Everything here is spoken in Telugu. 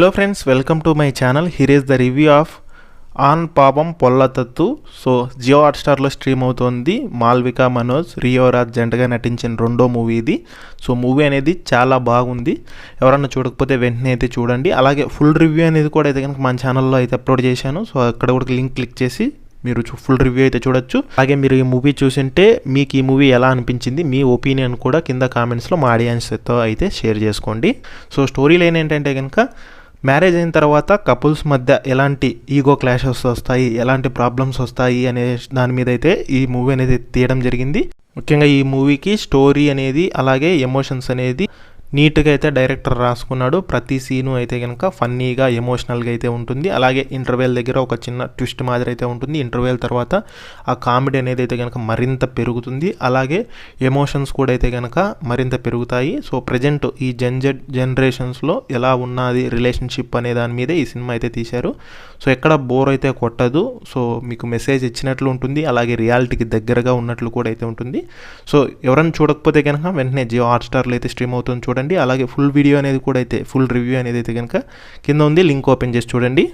Hello friends, welcome to my channel. Here is the review of on పాపం పొల్లతత్తు. సో జియో హాట్స్టార్లో స్ట్రీమ్ అవుతుంది. మాల్విక మనోజ్, రియోరాజ్ జంటగా నటించిన రెండో మూవీ ఇది. సో మూవీ అనేది చాలా బాగుంది. ఎవరన్నా చూడకపోతే వెంటనే అయితే చూడండి. అలాగే ఫుల్ రివ్యూ అనేది కూడా అయితే కనుక మన ఛానల్లో అయితే అప్లోడ్ చేశాను. సో అక్కడ కూడా లింక్ క్లిక్ చేసి మీరు ఫుల్ రివ్యూ అయితే చూడొచ్చు. అలాగే మీరు ఈ మూవీ చూసింటే మీకు ఈ మూవీ ఎలా అనిపించింది, మీ ఒపీనియన్ కూడా కింద కామెంట్స్లో మా ఆడియన్స్తో అయితే షేర్ చేసుకోండి. సో స్టోరీ లైన్ ఏంటంటే కనుక మ్యారేజ్ అయిన తర్వాత కపుల్స్ మధ్య ఎలాంటి ఈగో క్లాషెస్ వస్తాయి, ఎలాంటి ప్రాబ్లమ్స్ వస్తాయి అనే దాని మీద అయితే ఈ మూవీ అనేది తీయడం జరిగింది. ముఖ్యంగా ఈ మూవీకి స్టోరీ అనేది అలాగే ఎమోషన్స్ అనేది నీట్గా అయితే డైరెక్టర్ రాసుకున్నాడు. ప్రతి సీను అయితే కనుక ఫన్నీగా ఎమోషనల్గా అయితే ఉంటుంది. అలాగే ఇంటర్వెల్ దగ్గర ఒక చిన్న ట్విస్ట్ మాదిరి అయితే ఉంటుంది. ఇంటర్వెల్ తర్వాత ఆ కామెడీ అనేది అయితే కనుక మరింత పెరుగుతుంది. అలాగే ఎమోషన్స్ కూడా అయితే కనుక మరింత పెరుగుతాయి. సో ప్రజెంట్ ఈ జనరేషన్స్లో ఎలా ఉన్నది రిలేషన్షిప్ అనే దాని మీదే ఈ సినిమా అయితే తీశారు. సో ఎక్కడ బోర్ అయితే కొట్టదు. సో మీకు మెసేజ్ ఇచ్చినట్లు ఉంటుంది. అలాగే రియాలిటీకి దగ్గరగా ఉన్నట్లు కూడా అయితే ఉంటుంది. సో ఎవరైనా చూడకపోతే కనుక వెంటనే జియో హాట్స్టార్లో అయితే స్ట్రీమ్ అవుతుంది చూడండి. అలాగే ఫుల్ వీడియో అనేది కూడా అయితే ఫుల్ రివ్యూ అనేది అయితే కనుక కింద ఉంది, లింక్ ఓపెన్ చేసి చూడండి.